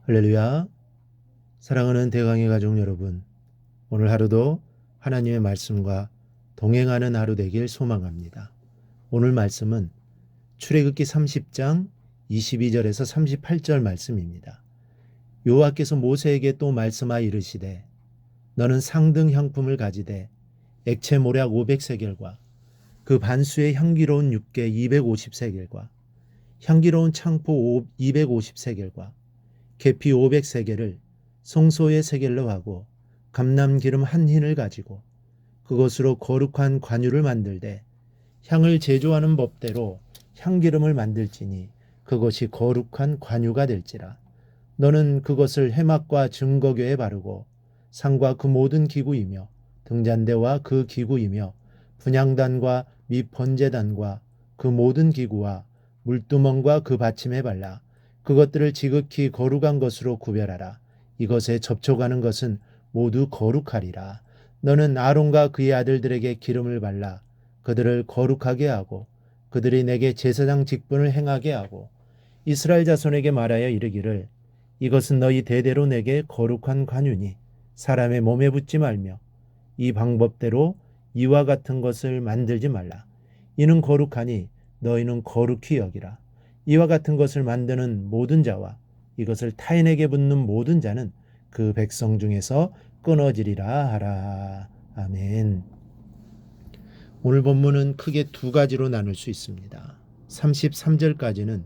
할렐루야. 사랑하는 대강의 가족 여러분, 오늘 하루도 하나님의 말씀과 동행하는 하루 되길 소망합니다. 오늘 말씀은 출애굽기 30장 22절에서 38절 말씀입니다. 여호와께서 모세에게 또 말씀하여 이르시되 너는 상등 향품을 가지되 액체 모략 500세겔과 그 반수의 향기로운 육개 250세겔과 향기로운 창포 250세겔과 계피 500세겔을 성소의 세겔로 하고 감람기름 한 흰을 가지고 그것으로 거룩한 관유를 만들되 향을 제조하는 법대로 향기름을 만들지니 그것이 거룩한 관유가 될지라. 너는 그것을 회막과 증거궤에 바르고 상과 그 모든 기구이며 등잔대와 그 기구이며 분향단과 및 번제단과 그 모든 기구와 물두멍과 그 받침에 발라 그것들을 지극히 거룩한 것으로 구별하라. 이것에 접촉하는 것은 모두 거룩하리라. 너는 아론과 그의 아들들에게 기름을 발라 그들을 거룩하게 하고 그들이 내게 제사장 직분을 행하게 하고 이스라엘 자손에게 말하여 이르기를 이것은 너희 대대로 내게 거룩한 관유니 사람의 몸에 붙지 말며 이 방법대로 이와 같은 것을 만들지 말라. 이는 거룩하니 너희는 거룩히 여기라. 이와 같은 것을 만드는 모든 자와 이것을 타인에게 붙는 모든 자는 그 백성 중에서 끊어지리라 하라. 아멘. 오늘 본문은 크게 두 가지로 나눌 수 있습니다. 33절까지는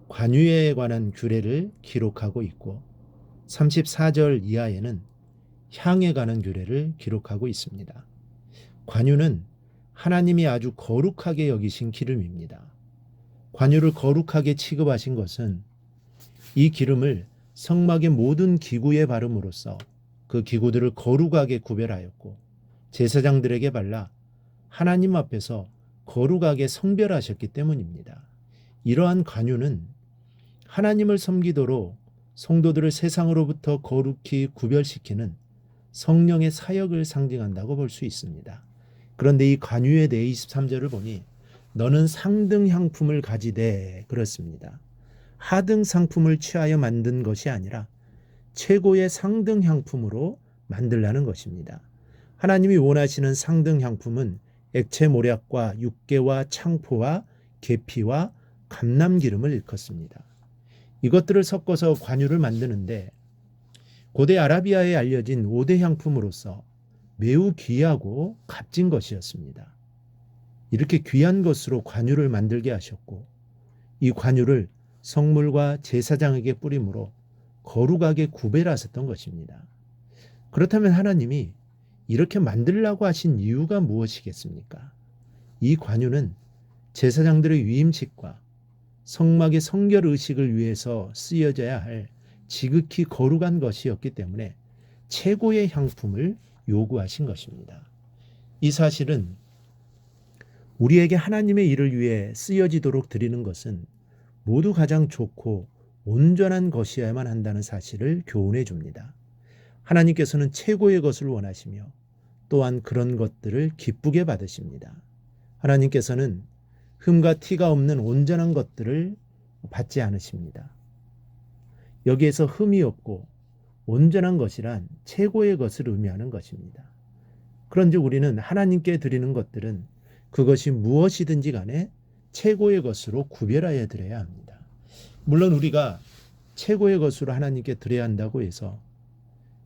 관유에 관한 규례를 기록하고 있고 34절 이하에는 향에 관한 규례를 기록하고 있습니다. 관유는 하나님이 아주 거룩하게 여기신 기름입니다. 관유를 거룩하게 취급하신 것은 이 기름을 성막의 모든 기구에 바름으로써 그 기구들을 거룩하게 구별하였고 제사장들에게 발라 하나님 앞에서 거룩하게 성별하셨기 때문입니다. 이러한 관유는 하나님을 섬기도록 성도들을 세상으로부터 거룩히 구별시키는 성령의 사역을 상징한다고 볼 수 있습니다. 그런데 이 관유에 대해 23절을 보니 너는 상등 향품을 가지되 그렇습니다. 하등 상품을 취하여 만든 것이 아니라 최고의 상등 향품으로 만들라는 것입니다. 하나님이 원하시는 상등 향품은 액체 모략과 육개와 창포와 계피와 감람기름을 일컫습니다. 이것들을 섞어서 관유를 만드는데 고대 아라비아에 알려진 5대 향품으로서 매우 귀하고 값진 것이었습니다. 이렇게 귀한 것으로 관유를 만들게 하셨고 이 관유를 성물과 제사장에게 뿌림으로 거룩하게 구별하셨던 것입니다. 그렇다면 하나님이 이렇게 만들라고 하신 이유가 무엇이겠습니까? 이 관유는 제사장들의 위임식과 성막의 성결 의식을 위해서 쓰여져야 할 지극히 거룩한 것이었기 때문에 최고의 향품을 요구하신 것입니다. 이 사실은 우리에게 하나님의 일을 위해 쓰여지도록 드리는 것은 모두 가장 좋고 온전한 것이어야만 한다는 사실을 교훈해 줍니다. 하나님께서는 최고의 것을 원하시며 또한 그런 것들을 기쁘게 받으십니다. 하나님께서는 흠과 티가 없는 온전한 것들을 받지 않으십니다. 여기에서 흠이 없고 온전한 것이란 최고의 것을 의미하는 것입니다. 그런즉 우리는 하나님께 드리는 것들은 그것이 무엇이든지 간에 최고의 것으로 구별하여 드려야 합니다. 물론 우리가 최고의 것으로 하나님께 드려야 한다고 해서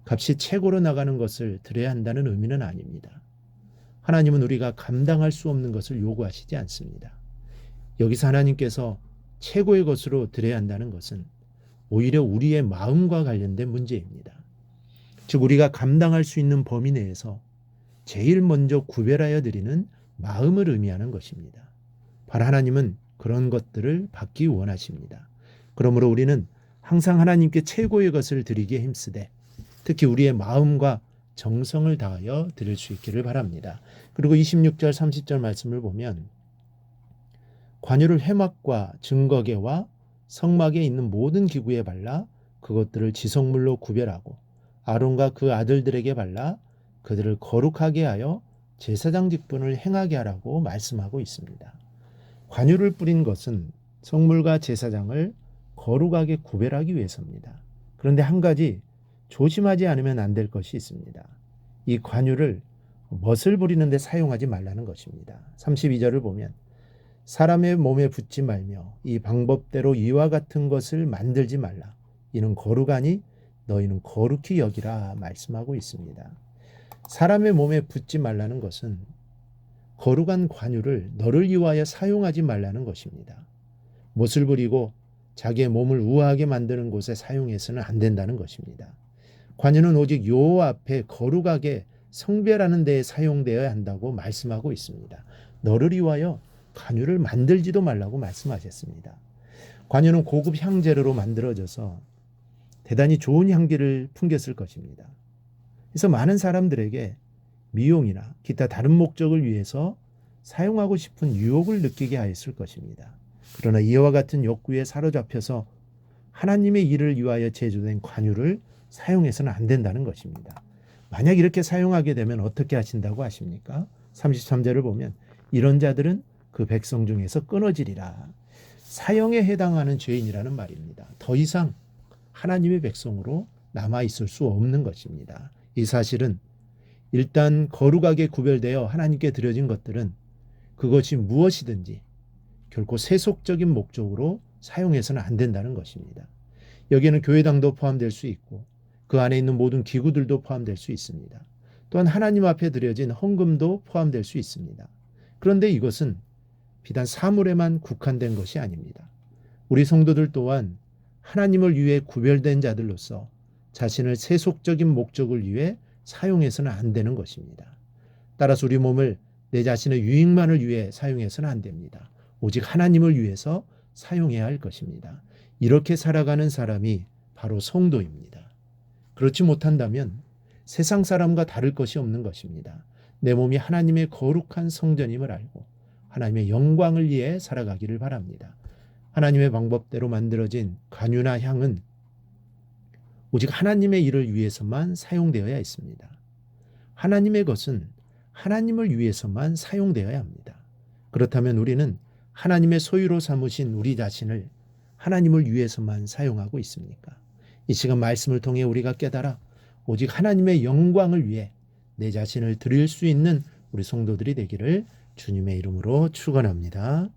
값이 최고로 나가는 것을 드려야 한다는 의미는 아닙니다. 하나님은 우리가 감당할 수 없는 것을 요구하시지 않습니다. 여기서 하나님께서 최고의 것으로 드려야 한다는 것은 오히려 우리의 마음과 관련된 문제입니다. 즉 우리가 감당할 수 있는 범위 내에서 제일 먼저 구별하여 드리는 마음을 의미하는 것입니다. 바로 하나님은 그런 것들을 받기 원하십니다. 그러므로 우리는 항상 하나님께 최고의 것을 드리기에 힘쓰되 특히 우리의 마음과 정성을 다하여 드릴 수 있기를 바랍니다. 그리고 26절 30절 말씀을 보면 관유를 회막과 증거궤와 성막에 있는 모든 기구에 발라 그것들을 지성물로 구별하고 아론과 그 아들들에게 발라 그들을 거룩하게 하여 제사장 직분을 행하게 하라고 말씀하고 있습니다. 관유를 뿌린 것은 성물과 제사장을 거룩하게 구별하기 위해서입니다. 그런데 한 가지 조심하지 않으면 안 될 것이 있습니다. 이 관유를 멋을 부리는 데 사용하지 말라는 것입니다. 32절을 보면 사람의 몸에 붙지 말며 이 방법대로 이와 같은 것을 만들지 말라. 이는 거룩하니 너희는 거룩히 여기라 말씀하고 있습니다. 사람의 몸에 붙지 말라는 것은 거룩한 관유를 너를 위하여 사용하지 말라는 것입니다. 못을 부리고 자기의 몸을 우아하게 만드는 곳에 사용해서는 안 된다는 것입니다. 관유는 오직 여호와 앞에 거룩하게 성별하는 데에 사용되어야 한다고 말씀하고 있습니다. 너를 위하여 관유를 만들지도 말라고 말씀하셨습니다. 관유는 고급 향재료로 만들어져서 대단히 좋은 향기를 풍겼을 것입니다. 그래서 많은 사람들에게 미용이나 기타 다른 목적을 위해서 사용하고 싶은 유혹을 느끼게 하였을 것입니다. 그러나 이와 같은 욕구에 사로잡혀서 하나님의 일을 위하여 제조된 관유를 사용해서는 안 된다는 것입니다. 만약 이렇게 사용하게 되면 어떻게 하신다고 하십니까? 33절을 보면 이런 자들은 그 백성 중에서 끊어지리라. 사형에 해당하는 죄인이라는 말입니다. 더 이상 하나님의 백성으로 남아 있을 수 없는 것입니다. 이 사실은 일단 거룩하게 구별되어 하나님께 드려진 것들은 그것이 무엇이든지 결코 세속적인 목적으로 사용해서는 안 된다는 것입니다. 여기에는 교회당도 포함될 수 있고 그 안에 있는 모든 기구들도 포함될 수 있습니다. 또한 하나님 앞에 드려진 헌금도 포함될 수 있습니다. 그런데 이것은 비단 사물에만 국한된 것이 아닙니다. 우리 성도들 또한 하나님을 위해 구별된 자들로서 자신을 세속적인 목적을 위해 사용해서는 안 되는 것입니다. 따라서 우리 몸을 내 자신의 유익만을 위해 사용해서는 안 됩니다. 오직 하나님을 위해서 사용해야 할 것입니다. 이렇게 살아가는 사람이 바로 성도입니다. 그렇지 못한다면 세상 사람과 다를 것이 없는 것입니다. 내 몸이 하나님의 거룩한 성전임을 알고 하나님의 영광을 위해 살아가기를 바랍니다. 하나님의 방법대로 만들어진 관유나 향은 오직 하나님의 일을 위해서만 사용되어야 했습니다. 하나님의 것은 하나님을 위해서만 사용되어야 합니다. 그렇다면 우리는 하나님의 소유로 삼으신 우리 자신을 하나님을 위해서만 사용하고 있습니까? 이 시간 말씀을 통해 우리가 깨달아 오직 하나님의 영광을 위해 내 자신을 드릴 수 있는 우리 성도들이 되기를 주님의 이름으로 축원합니다.